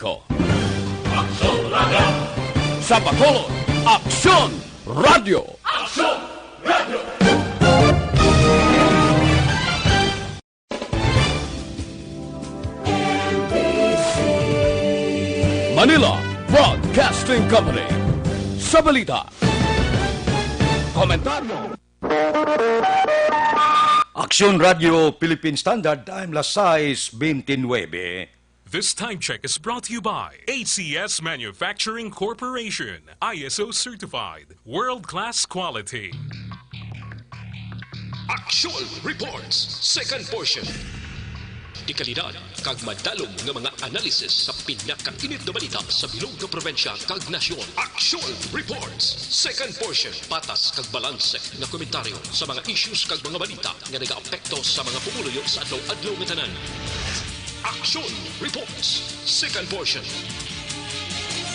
Ko. Aksyon Radio! Sa Bacolod, Aksyon Radio! Aksyon Radio! Manila Broadcasting Company. Sa balita. Komentaryo. Aksyon Radio Philippine Standard Time, las 6:29. This time check is brought to you by ACS Manufacturing Corporation, ISO certified, world-class quality. Actual Reports, second portion. Di kalidad, kag madalong ng mga analisis sa pinakainit na balita sa bilog na probensya kag nasyon. Actual Reports, second portion. Patas kag balanse na komentaryo sa mga issues kag mga balita nga nagaapekto sa mga pumuluyo sa adlaw-adlaw nga tanan. Action Reports, second portion.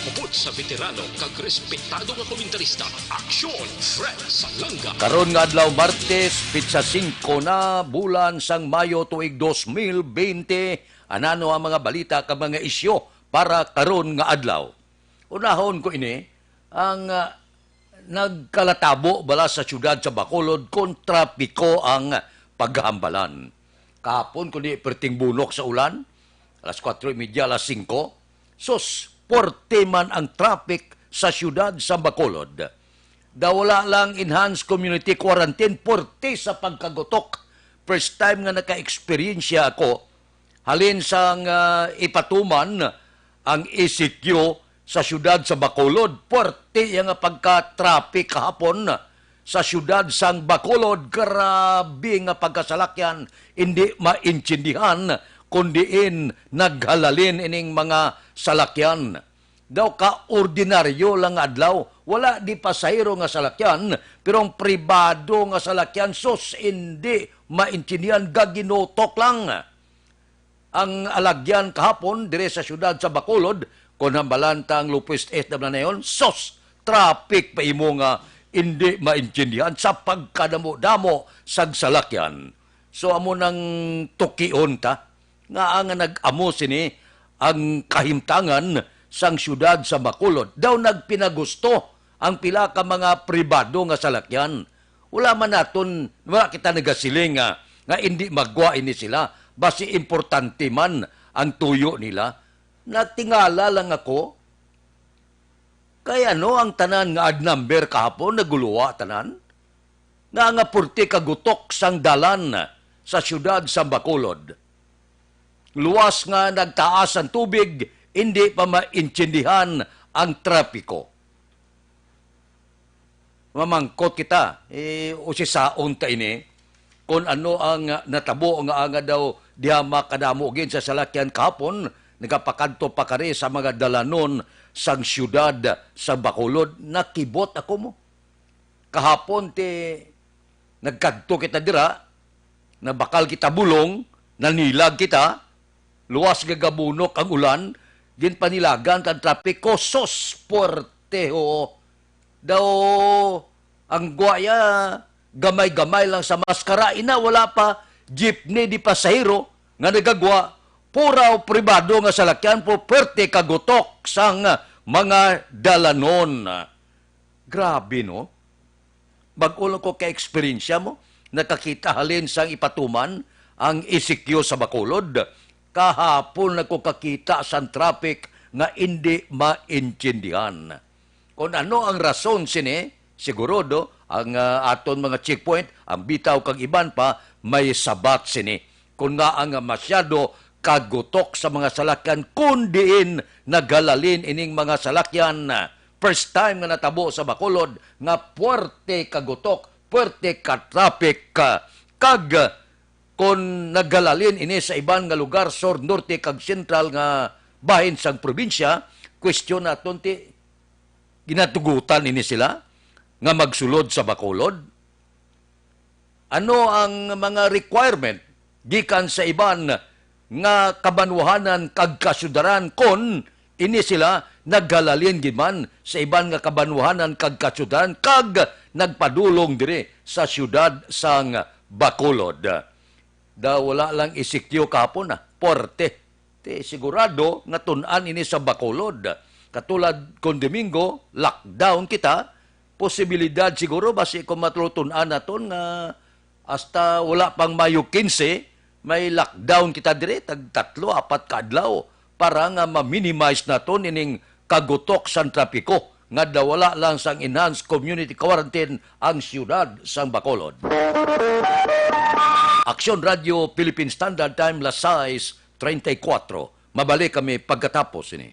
Upod sa veterano kag respetado nga komentarista, Action Fred Salanga. Karon nga adlaw Martes, pitsa 5 na bulan sang Mayo tuig 2020. Anano ang mga balita kag mga isyu para karon nga adlaw. Unahon ko ini ang nagkalatabo bala sa syudad sa Bacolod kontra trapiko ang paghambalan. Kahapon kundi perting bunok sa ulan, alas 4:30, alas 5. Sus, porte man ang traffic sa syudad sa Bacolod. Wala lang enhanced community quarantine, porte sa pagkagutok. First time nga naka-experience ako, halin sang ipatuman ang ECQ sa syudad sa Bacolod. Porte yung pagka-traffic kahapon sa syudad sang Bacolod. Grabe nga pagkasalakyan, hindi maintindihan kundiin naghalalin ining mga salakyan. Daw ka ordinaryo lang adlaw, wala di pasahero nga salakyan, pero ang pribado nga salakyan, sus, hindi maintindihan, gaginotok lang. Ang alagyan kahapon, dire sa syudad sa Bacolod, kung hambalanta ang Lupis S na yon, sus, traffic pa imo nga, hindi maintindihan sa pagkadamo-damo sa salakyan. So, amo nang tukion ta, nga ang nag-amo sini ang kahimtangan sang syudad sa Bacolod. Daw nagpinagusto ang pila ka mga pribado nga salakyan. Wala man naton, wala kita nagasiling nga hindi magwa ini sila. Basi importante man ang tuyo nila. Natingala lang ako, kaya ang tanan nga ad number kahapon, naguluwa tanan? Nga purti kagutok sang dalan sa syudad sa Bacolod. Luwas nga nagtaas ang tubig, hindi pa maintindihan ang trapiko. Mamangkot kita, usisaon ta ini, kung ano ang natabo nga daw diha makadamogin sa salakyan kahapon, nagapakadto pa kare sa mga dalanon sang syudad sa Bacolod, nakibot ako mo. Kahapon nagkadto kita dira, na bakal kita bulong, nanilag kita, luwas gagabunok ang ulan, din panilagan kan trapiko, sos porteho. Daw ang guaya, gamay-gamay lang sa maskara, wala pa jeepney di pasahero, nga nagagwa, puraw pribado nga salakyan po perte kagutok sang mga dalanon. Grabe, no? Bagulang ko ka-experiensya mo, nakakita halin sang ipatuman ang ECQ sa Bacolod. Kahapon ako kakita sa traffic nga hindi maintindihan. Kung ano ang rason sini, siguro ang aton mga checkpoint, ang bitaw kang iban pa, may sabat sini. Kung nga ang masyado kagutok sa mga salakyan, kundiin nagalalin ining mga salakyan. First time nga natabo sa Bacolod, nga puwerte kagutok, puwerte ka-traffic kag kung nagalalin ini sa iban nga lugar, sur, norte, kag sentral nga bahin sang probinsya, question naton ginatugutan ini sila nga magsulod sa Bacolod. Ano ang mga requirement gikan sa iban nga kabanwahanan kag kasyudaran kon ini sila naggalalin giman sa iban nga kabanwahanan kag kasyudaran kag nagpadulong dire sa syudad sang Bacolod. Wala lang isikyo kahapon porte. sigurado nga tun-an ini sa Bacolod. Katulad kung Domingo, lockdown kita, posibilidad siguro basi kung matulutunan naton nga hasta wala pang Mayo 15, may lockdown kita dire, tag 3-4 kadlaw para nga ma-minimize naton ining kagutok sa trapiko nga dawala lang sang enhanced community quarantine ang siyudad sang Bacolod. Aksyon Radio Philippine Standard Time, las 6:34. Mabalik kami pagkatapos ini.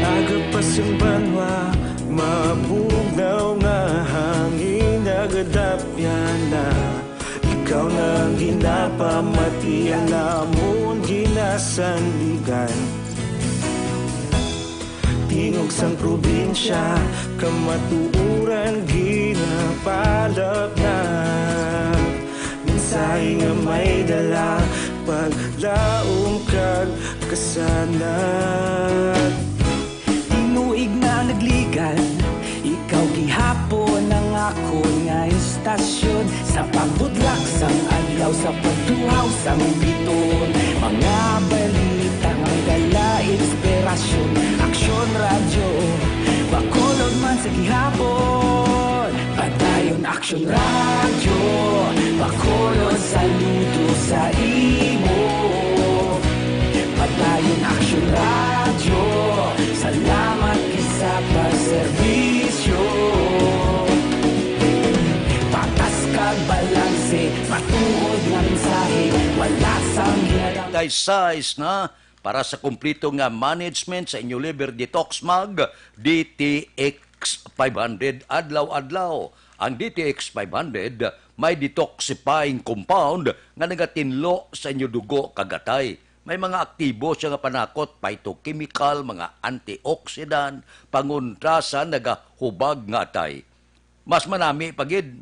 Agapasin banwa, mabugnaw nga hangin agadapyan na ikaw nang ginapamatian namon ginasandigan. Tingog sang probinsya, kamatuuran ginapalap na mensahe nga may dala, paglaong kag kasanat. Tinuig na nagligan, ikaw gihapon ang ako nga istasyon. Sa pagbudlak sang adlaw, sa pagtuhaw sang biton, mga balita ang dala inspirasyon. Aksyon radyo, Bacolod man sa gihapon. Padayon Aksyon radyo, Bacolod saludo sa imo. Padayon Aksyon radyo, salamat sa pagserbisyo. Patas kag balanse, patuod nga mensahe, wala sang ginagawa. Size na para sa kumplito nga management sa inyo liver detox mag DTX 500 adlaw-adlaw. Ang DTX 500 may detoxifying compound nga nagatinlo sa inyo dugo kagatay. May mga aktibo siya nga panakot, phytochemical, mga antioxidant, panguntrasan, nagahubag nga atay. Mas manami pagid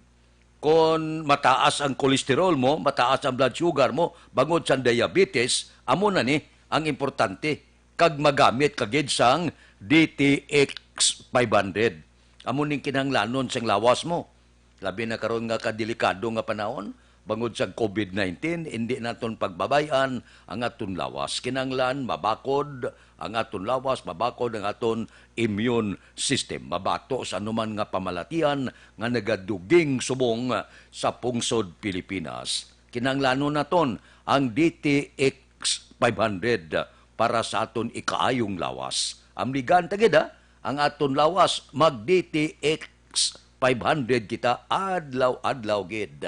kung mataas ang kolesterol mo, mataas ang blood sugar mo, bangod sa diabetes, amo na ni ang importante kag magamit kagid sang DTX 500. Amo ning kinahanglanon sang lawas mo. Labi na karon nga kadelikado nga panahon, bangod sa COVID-19, hindi naton pagbabayan ang aton lawas. Kinanglan, mabakod ang aton lawas, mabakod ang aton immune system. Mabato sa anuman nga pamalatian nga nagaduging subong sa pungsod Pilipinas. Kinanglanon naton ang DTX 500 para sa aton ikaayong lawas. Amligan tagida ang aton lawas mag-DTX 500 kita adlaw-adlaw gid.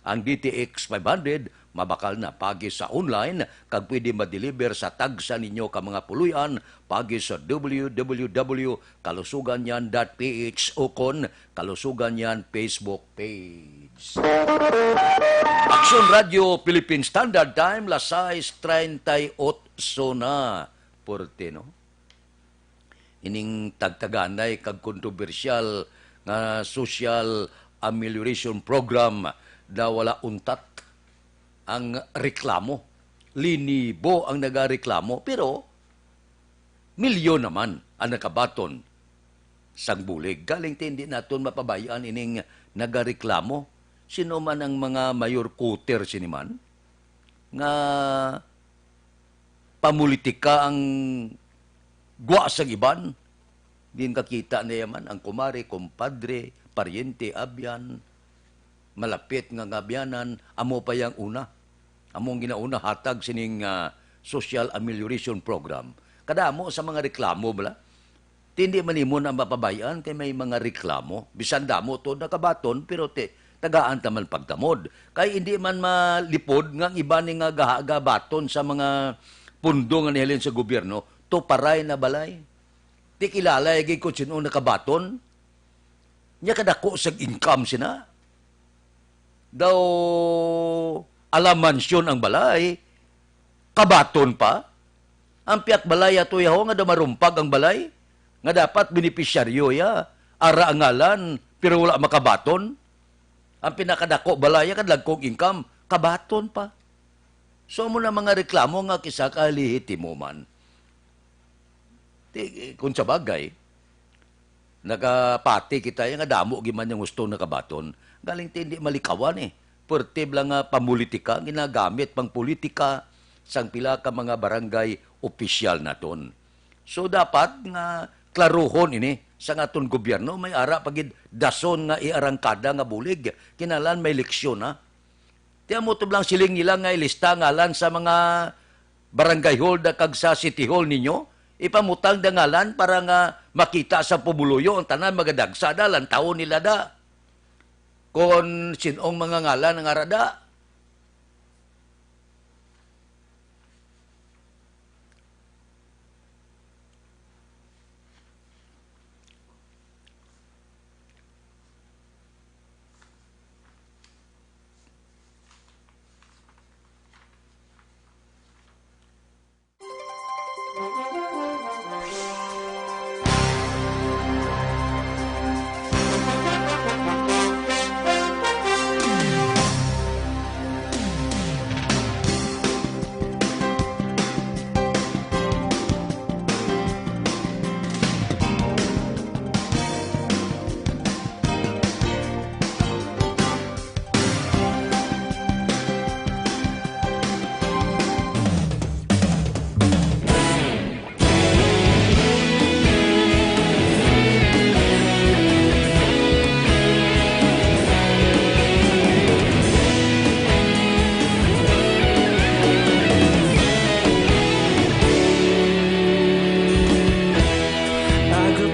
Ang DTX 500 mabakal na pagi sa online kag pwede ma-deliver sa tagsa ninyo ka mga puluyan pagi sa www.kalusuganyan.ph o kon Kalusuganyan Facebook page. Aksyon Radio Philippine Standard Time, las 6:38 na. Porteno. Ining tagtaganay kag kontrobersyal nga social amelioration program na wala untat ang reklamo. Linibo ang nagareklamo, pero milyon naman ang nakabaton sang bulig. Galing hindi naton mapabayaan ining nagareklamo. Sino man ang mga mayor kuter siniman nga pamulitika ang gwa sa iban. Din kakita na yaman ang kumare, kumpadre, paryente, abyan, malapit nga ngabyanan, amo pa yang una. Among ginauna hatag sining social amelioration program. Kadamo sa mga reklamo bala. Tindi manimon ang mapabayan kay may mga reklamo. Bisan damo to nakabaton pero tagaan taman pagtamod. Kay hindi man malipod nga iba ni nga gabaton sa mga pundo nga nihalin sa gobyerno, to paray na balay. Di kilala, igay ko sino nakabaton. Nya kadako sa income sina. Daw alamansyon ang balay, kabaton pa. Ang piyak balay ato yaho nga daw marumpag ang balay, nga dapat benepisyaryo ya, ara ang ngalan, pero wala makabaton. Ang pinakadako balaya kadlagkong income, kabaton pa. So mo na mga reklamo nga kisa kalihitimo man. Kung sa bagay, nakapati kita yung nga damo giman yung gusto nakabaton. Galing hindi malikawan eh. Portib lang nga pamulitika, ginagamit pang politika sang pila ka mga barangay opisyal naton. So dapat nga klaruhon ini sa aton gobyerno may ara pagid dason nga iarangkada nga bulig. Kinalan may leksyon ha. Tiyan mo lang siling nila nga ilista ngalan sa mga barangay hall da kag sa city hall ninyo. Ipamutang da ngalan para nga makita sa pumuluyo ang tanan magadagsa da lan taon nila da. Kon sinong mga ngalan ang arada.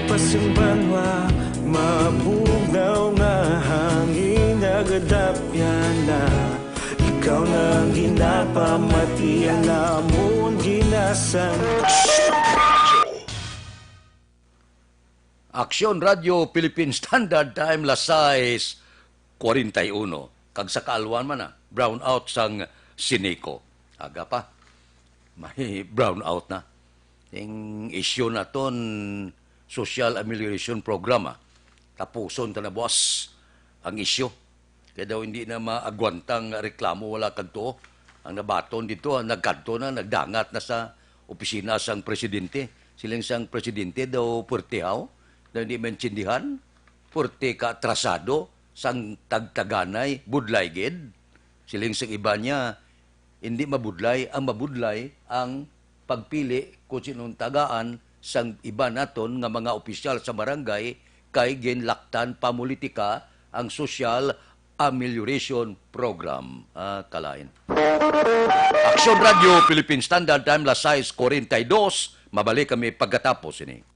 Pasimbanwa, mabugaw nga hangin nagadapyan na. Ikaw nang ginapamati, alamon ginasan. Aksyon Radio Philippine Standard Time Lasais 41. Kag sa kaalwan man na, brown out sang Sineco. Aga pa, may brown out na. Yung issue na ton, Social Amelioration Program. Tapuson ta na boss ang issue. Kaya daw hindi na maagwantang reklamo wala kadto. Ang nabaton dito, nagkadto na, nagdangat na sa opisina sang presidente. Silang sang presidente daw purtihaw, daw hindi mensindihan, purti ka trasado, sang tagtaganay, budlay gid. Siling sang iba niya, hindi mabudlay, ang pagpili kung sinong tagaan sang iba naton nga mga opisyal sa barangay kay ginlaktan pamulitika ang Social Amelioration Program. Kalain. Aksyon Radio Philippine Standard Time Lasais 42. Mabalik kami pagkatapos ini.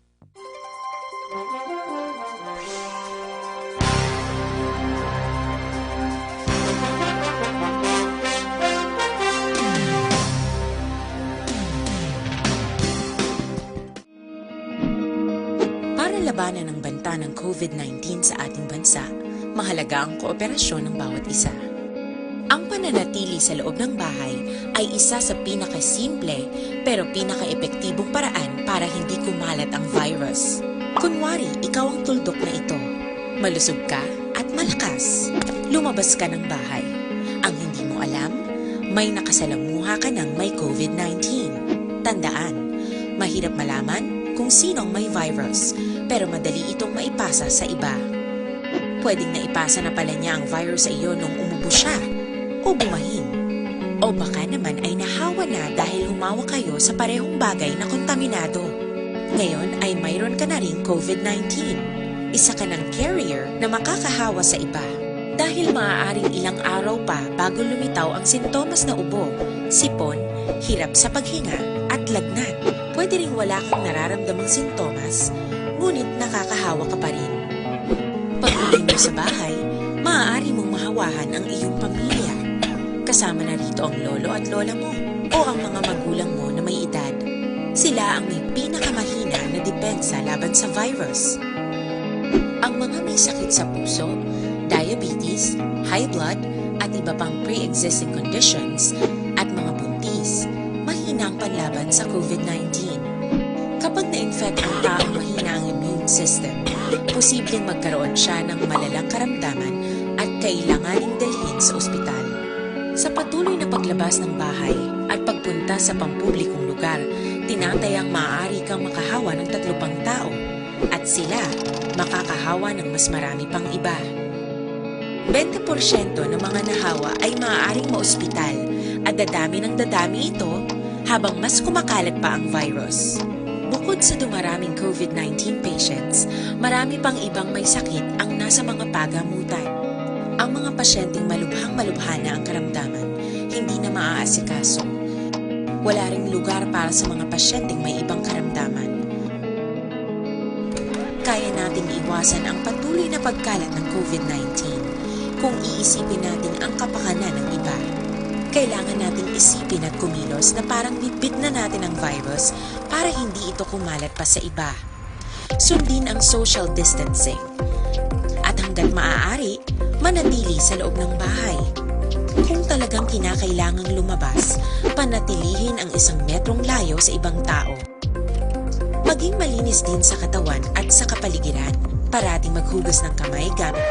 Labanan ng banta ng COVID-19 sa ating bansa, mahalaga ang kooperasyon ng bawat isa. Ang pananatili sa loob ng bahay ay isa sa pinakasimple pero pinaka-epektibong paraan para hindi kumalat ang virus. Kunwari, ikaw ang tuldok na ito. Malusog ka at malakas. Lumabas ka ng bahay. Ang hindi mo alam, may nakasalamuha ka ng may COVID-19. Tandaan, mahirap malaman kung sinong may virus, pero madali itong maipasa sa iba. Pwedeng naipasa na pala niya ang virus sa iyo nung umubo siya o bumahin. O baka naman ay nahawa na dahil humawa kayo sa parehong bagay na kontaminado. Ngayon ay mayroon ka na ring COVID-19. Isa ka ng carrier na makakahawa sa iba. Dahil maaaring ilang araw pa bago lumitaw ang sintomas na ubo, sipon, hirap sa paghinga at lagnat. Pwede ring wala kang nararamdamang sintomas, ngunit nakakahawa ka pa rin. Pag-uwi mo sa bahay, maaari mong mahawahan ang iyong pamilya. Kasama na rito ang lolo at lola mo o ang mga magulang mo na may edad, sila ang may pinakamahina na depensa laban sa virus. Ang mga may sakit sa puso, diabetes, high blood, at iba pang pre-existing conditions at mga buntis, mahina ang panlaban sa COVID-19. Kapag na-infect ang taong mahina ang immune system, posibleng magkaroon siya ng malalang karamdaman at kailanganing dalhin sa ospital. Sa patuloy na paglabas ng bahay at pagpunta sa pampublikong lugar, tinatayang maaari kang makahawa ng 3 pang tao at sila makakahawa ng mas marami pang iba. 20% ng mga nahawa ay maaaring maospital at dadami ng dadami ito habang mas kumakalat pa ang virus. Bukod sa dumaraming COVID-19 patients, marami pang ibang may sakit ang nasa mga pagamutan. Ang mga pasyenteng malubhang-malubha na ang karamdaman, hindi na maaasikaso. Wala ring lugar para sa mga pasyenteng may ibang karamdaman. Kaya nating iwasan ang patuloy na pagkalat ng COVID-19 kung iisipin natin ang kapakanan ng iba. Kailangan nating isipin at kumilos na parang bibit na natin ang virus para hindi ito kumalat pa sa iba. Sundin ang social distancing. At hanggat maaari, manatili sa loob ng bahay. Kung talagang kinakailangang lumabas, panatilihin ang 1 metrong layo sa ibang tao. Maging malinis din sa katawan at sa kapaligiran. Parating maghugas ng kamay gamit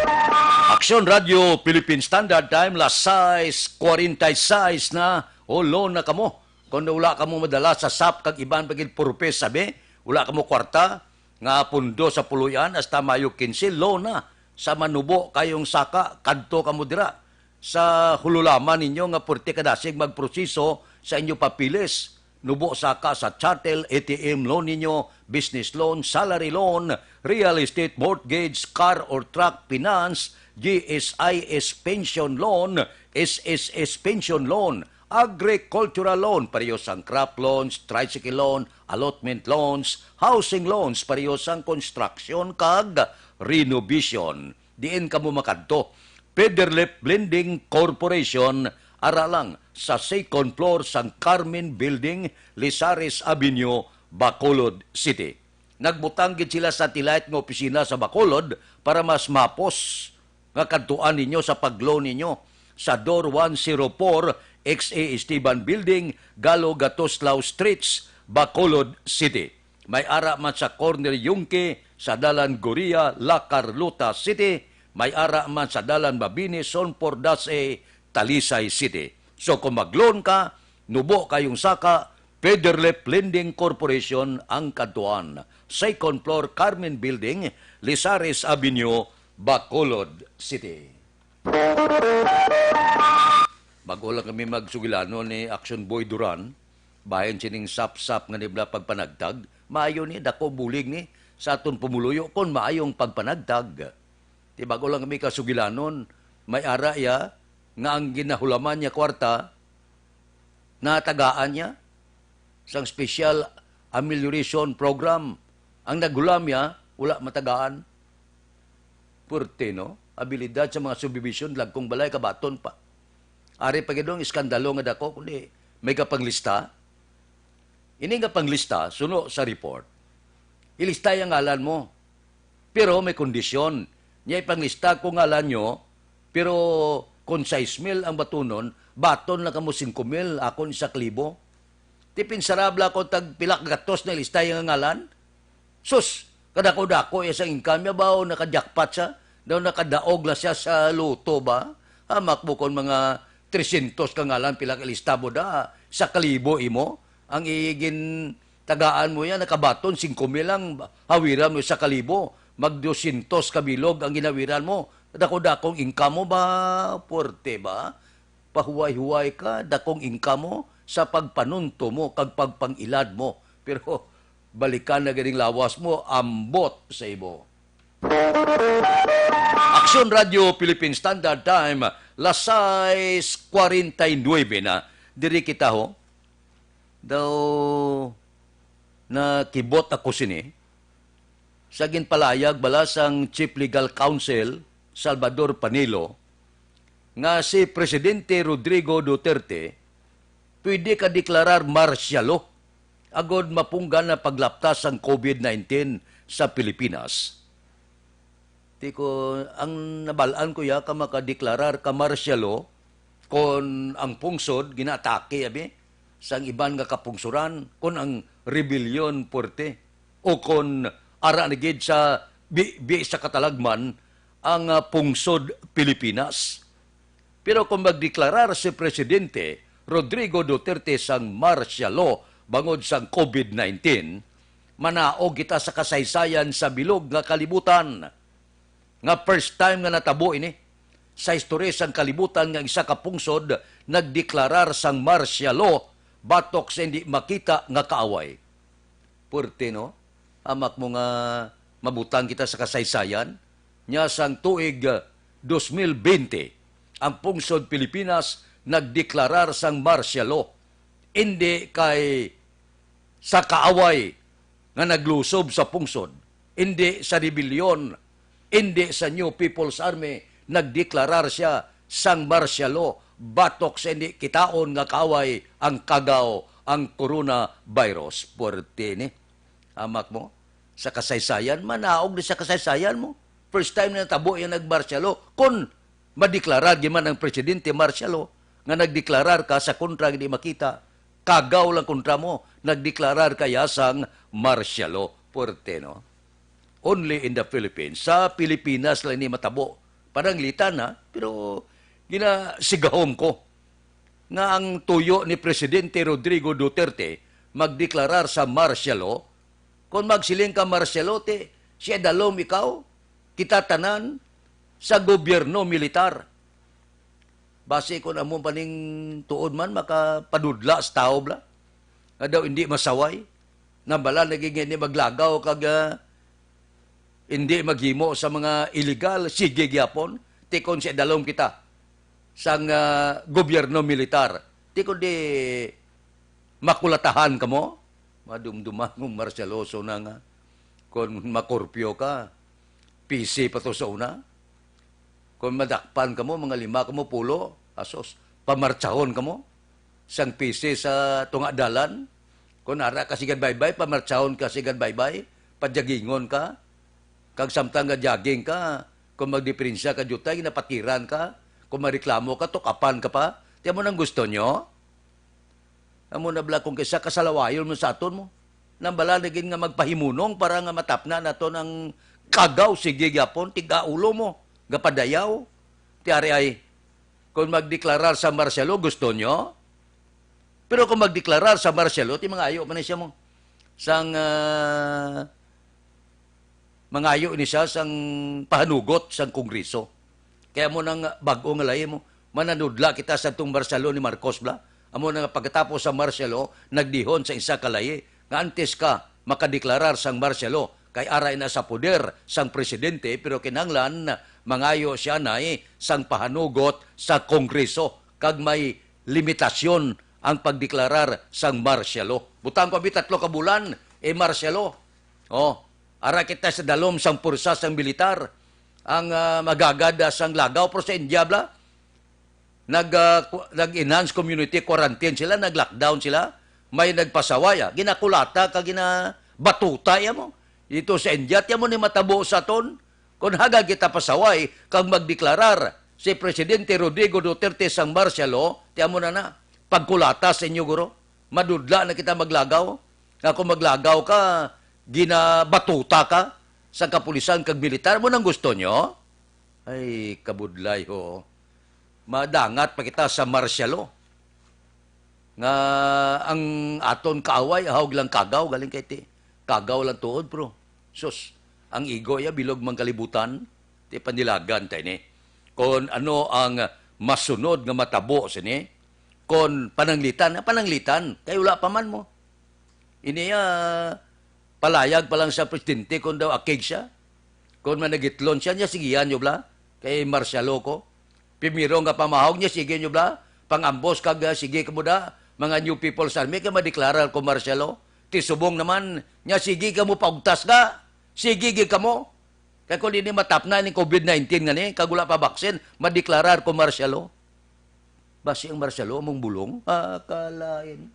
Aksyon Radio Philippine Standard Time las 6:46 na loan na kamo. Kung wala kamo madala sa SAP kag iban pagil purpose sabi, wala kamo kwarta nga pundo sa puluyan hasta Mayo 15 loan na sa manubo kayong saka kadto kamo dira sa hululaman ninyo nga purti kadasig magproseso sa inyo papilis. Nubo saka sa chattel, ATM loan ninyo, business loan, salary loan, real estate mortgage, car or truck finance, GSIS pension loan, SSS pension loan, agricultural loan, parehas ang crop loans, tricycle loan, allotment loans, housing loans, parehas ang construction kag renovation. Diin kamo makadto. Pederlep Blending Corporation, aralang sa 2nd floor San Carmen Building, Lizares Avenue, Bacolod City. Nagbutang gid sila sa satellite nga opisina sa Bacolod para mas mapos nga kadtuan ninyo sa pag-loan ninyo sa door 104 XA Esteban Building, Galo Gatoslao Streets, Bacolod City. May ara man sa corner Yungke sa Dalan Goria, La Carlota City. May ara man sa Dalan Mabini, Son Pordace, Talisay City. So kung mag-loan ka, nubo kayong saka, Pederlep Lending Corporation ang kadtuan. 2nd floor Carmen Building, Lizares Avenue, Bacolod City. Bago lang kami magsugilano ni Action Boy Duran, bayan sining sap-sap nga nibla pagpanagtag, maayo ni dako bulig ni sa aton pumuluyo kon maayong pagpanagtag. Di bago lang kami kasugilanon, may ara ya nga ang ginahulaman niya kwarta, natagaan niya sang special amelioration program. Ang nagulam niya, wala matagaan. Purte, no? Abilidad sa mga subdivision, lagkong balay, kabaton pa. Ari pagidong iskandalo nga dako, kundi may kapanglista. Ini nga panglista, suno sa report. Ilista yung ngalan mo. Pero may kondisyon. Niya ipanglista kung ngalan nyo, pero kung 6,000 ang batunon, baton na kamo 5,000, akon 1,000. Pinsarabla ko tag pilak gatos na lista yung ngalan. Sus, kadako-dako sa income niya ba o nakajakpat siya? Daw nakadaog la siya sa luto ba? Hamak mo kon mga 300 ka ngalan pilak lista mo da. Sa 1,000 imo. Ang igin tagaan mo yan, nakabaton, 5,000 lang. Hawiran mo sa 1,000. Mag 200 kabilog ang ginawiran mo. Dako-dakong income mo ba? Porte ba? Pahuway-huway ka, dakong income mo sa pagpanunto mo, kag pagpangilad mo. Pero balikan na ganing lawas mo, ambot sa ibo. Aksyon Radio Philippine Standard Time, las 6:49 na. Diri kita ho, daw na kibot ako sini, sa ginpalayag balas ang Chief Legal Counsel, Salvador Panilo, nga si Presidente Rodrigo Duterte pwede ka deklarar martial law agod mapunggan na paglaptas ang COVID-19 sa Pilipinas. Di ko, ang nabalaan ko ya ka makadeklarar ka martial law kon ang pungsod ginatake abi sang iban nga kapungsuran kon ang rebellion porte o kon ara na gid sa sa katalagman ang pungsod Pilipinas. Pero kung magdeklarar si Presidente Rodrigo Duterte sang martial law bangod sang COVID-19, manaog kita sa kasaysayan sa bilog nga kalibutan. Nga first time nga natabo ini sa istorya sang kalibutan nga isa ka pungsod nagdeklarar sang martial law batok sa hindi makita nga kaaway. Purte no? Amak mo nga mabutang kita sa kasaysayan nya sang tuig 2020 ang pungsod Pilipinas nagdeklarar sang martial law. Hindi kay sa kaaway nga naglusob sa pungsod, hindi sa rebellion, hindi sa New People's Army, nagdeklarar siya sang martial law, batok sa hindi kitaon nga kaaway ang kagaw, ang coronavirus. Puerte ni, amak mo, sa kasaysayan, manaog na sa kasaysayan mo. First time na tabo yung nag-martial law, kung madeklarar giman ang presidente martial law, nga nagdeklarar ka sa kontra hindi makita, kagaw lang kontra mo, nagdeklarar kaya sang martial law. Puerte no? Only in the Philippines. Sa Pilipinas lang ni matabo. Parang litan ha, pero ginasigahom ko nga ang tuyo ni Presidente Rodrigo Duterte magdeklarar sa martial law. Kung magsiling ka martial law, siya dalom ikaw, kita tanan sa gobyerno militar. Base ko na mo paning tuod man, makapadudla sa tao bla. Nga daw hindi masaway. Nambala naging hindi maglagaw kag hindi maghimo sa mga illegal, sige gyapon, tikon siya dalom kita sang gobyerno militar. Tikon di makulatahan ka mo, madumdumangong martialoso na nga. Kung makorpyo ka, PC pa to sa una. Kung madakpan ka mo, mga 5 ka mo, pulo, asos, pamartsahon ka mo, sang PC sa tungadalan. Kung ara ka sigad baybay, pamartsahon ka sigad baybay, padyagingon ka, kag samtang nga jogging ka, kung magdiferensya ka jutay, napatiran ka, kung mareklamo ka, tukapan ka pa. Tiyan mo nang gusto nyo? Amo na bala kung kaysa kasalawayon mo sa aton mo. Nambala naging nga magpahimunong para nga matapna na to ng kagaw, sige gyapon, tiga-ulo mo, gapadayaw. Tiyari ay, kung magdeklarar sa martial law, gusto nyo? Pero kung magdeklarar sa martial law, ti mga ayo man siya mo. Sang mga ayo ni siya sang pahanugot sang kongreso. Kaya mo nang bago nga lahi mo, mananudla kita sa itong martial law ni Marcos bla. Amo na pagkatapos sa martial law, nagdihon sa isa kalahi, nga antes ka makadeklarar sang martial law, kay aray na sa poder sang presidente, pero kinanglan mangayo siya na sang pahanugot sa kongreso, kag may limitasyon ang pagdeklarar sang martial law. Butang ko 3 ka bulan, martial law. Ara kita sa dalom sang pursa sang militar, ang magagada sang lagaw, pero sa India bla, nag-enhance community quarantine sila, nag-lockdown sila, may nagpasawaya, ginakulata ka ginabatuta ya mo. Ito sa India, tiyan mo ni matabo sa ton. Kung haga kita pasaway, kang magdeklarar si Presidente Rodrigo Duterte sang martial law, tiyan mo na pagkulata sa inyo guro, madudla na kita maglagaw. Nga kung maglagaw ka, ginabatuta ka sa kapulisan kag militar mo nang gusto nyo? Ay, kabudlay ho. Madangat pa kita sa martial law. Nga ang aton kaaway, ahog lang kagaw, galing kay ti. Kagaw lang tuod, bro. Sus, ang igo ya, bilog mang kalibutan, ti panilagan tayo ni. Kung ano ang masunod nga matabo sini, kung pananglitan, kayo wala pa man mo. Ini palayag pa lang sa presidente kung daw akig siya. Kung managitlon siya, niya sigihan nyo bla, kay martial law ko. Pimiro nga pamahog niya, sige nyo bla, pangambos kag sige ka mo da, mga New People's Army, ka madeklarar ko martial law. Tisubong naman, niya sige ka mo paugtas ka, sige ka mo. Kaya kung hindi matapna ni COVID-19 nga ni, kagula pa baksin, madeklarar ko martial law. Basi ang martial law, mong bulong, akalain.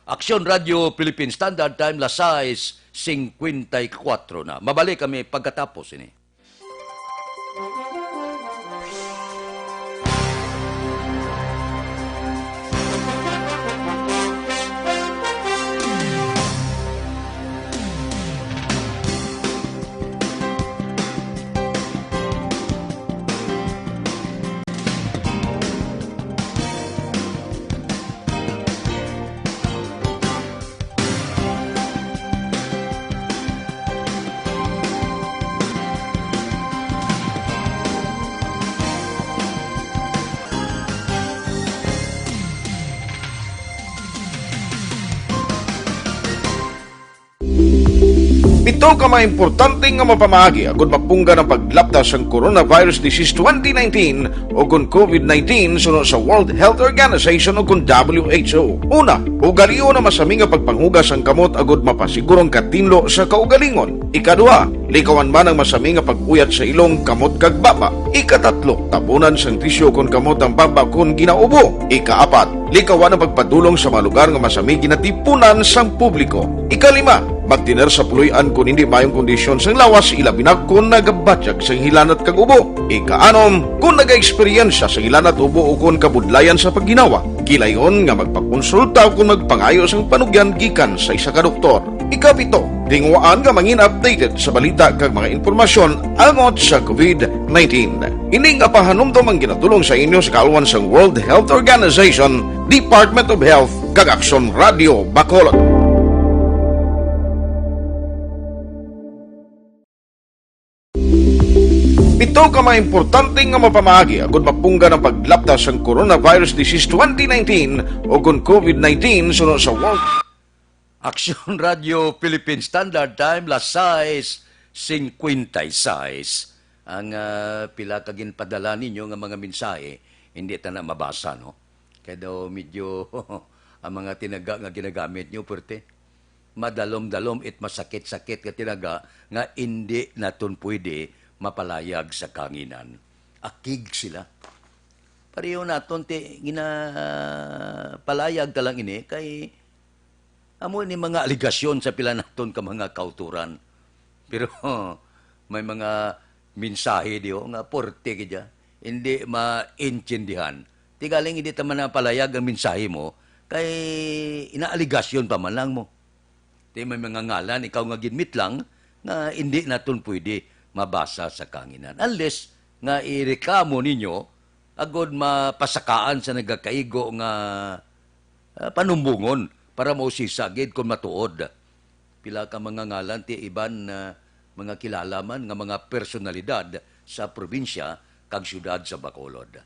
Aksyon Radio Philippine Standard Time, las 6:54 na. Mabalik kami pagkatapos ini. Ito ka mga importante nga mapamagi agud mapungga ng paglaptas ang Coronavirus Disease 2019 o kung COVID-19 sunod sa World Health Organization o kung WHO. Una, ugaliyo na masami nga pagpanghugas ang kamot agud mapasigurong katinlo sa kaugalingon. Ikadua, likawan man ang masami nga pag-uyat sa ilong kamot kag baba. Ikatatlo, tabunan sang tisyo kon kamot ang baba kon ginaubo. Ikaapat, likawan ang pagpadulong sa mga lugar nga masami ginatipunan sang publiko. Ikalima, magtiner sa puluyan kung hindi mayong kondisyon sang lawas ilabi na kung nagabatyag sang hilanat kag ubo. Ikaanom, kung nag-eksperyensya sa hilanat ubo o kung kabudlayan sa pagginawa. Gilayon nga magpakonsulta kung magpangayo sang panugyan gikan sa isa ka doktor. Ikapito, tingwaan nga mangin updated sa balita kag mga informasyon angot sa COVID-19. Ini nga pahanumdom ang ginatulong sa inyo sa kaluwan sang World Health Organization, Department of Health kag Aksyon Radio Bacolod. Ito ka mga importante nga mapamagi agud mapungga ng paglaptas ang Coronavirus Disease 2019 o kung COVID-19 sunod sa World Aksyon Radio Philippine Standard Time, las 6:56. Ang pila kagin padala ninyo nga mga mensahe, hindi ta na mabasa, no? Kaya daw medyo ang mga tinaga nga ginagamit nyo, perte. Madalom-dalom it masakit-sakit ka tinaga nga hindi naton pwede mapalayag sa kanginan. Akig sila. Pareho naton ti ginapalayag talang ini kay amo ni mga aligasyon sa pila naton ka mga kauturan. Pero may mga mensahe diyo nga porte kaya hindi maintindihan. Tigaling hindi ta man napalayag ang mensahe mo kay inaaligasyon pa man lang mo. Ti may mga ngalan ikaw nga ginmit lang nga hindi naton pwede mabasa sa kanginan. Unless nga ireklamo ninyo agod mapasakaan sa nagakaigo nga panumbungon para mausisagid kung matuod. Pila ka mga ngalan ti iban mga kilalaman nga mga personalidad sa probinsya kag syudad sa Bacolod.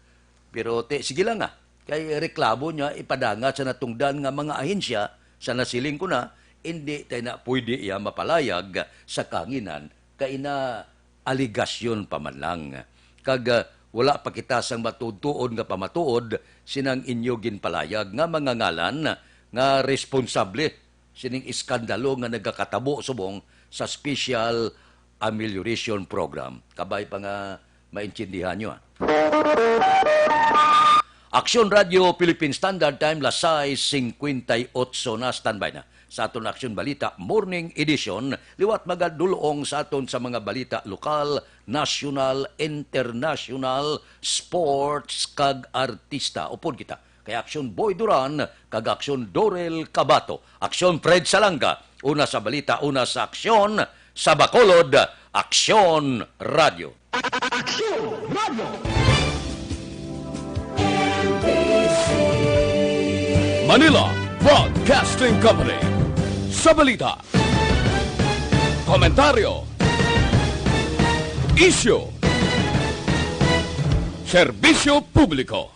Pero sige lang nga, kay reklamo niya ipadanga sa natungdan nga mga ahensya sa nasiling ko na, hindi tayo na pwede iya mapalayag sa kanginan kay na aligasyon pa man lang. Kag wala pa kita sang matutuod nga pamatuod sinang inyo ginpalayag nga mga ngalan nga responsable sining iskandalo nga nagakatabo subong sa Special Amelioration Program. Kabay pa nga maintindihan nyo. Aksyon Radio Philippine Standard Time, las 6:58 na, standby na. Sa aton Aksyon Balita Morning Edition, liwat magadulong sa aton sa mga balita lokal, national, international, sports, kag artista. Upod kita kay Aksyon Boy Duran, kag Aksyon Dorel Cabato. Aksyon Fred Salanga, una sa balita, una sa aksyon, sa Bacolod, Aksyon Radio. Aksyon Radio! Manila Broadcasting Company. Sa balita, komentaryo, isyu, serbisyo publiko.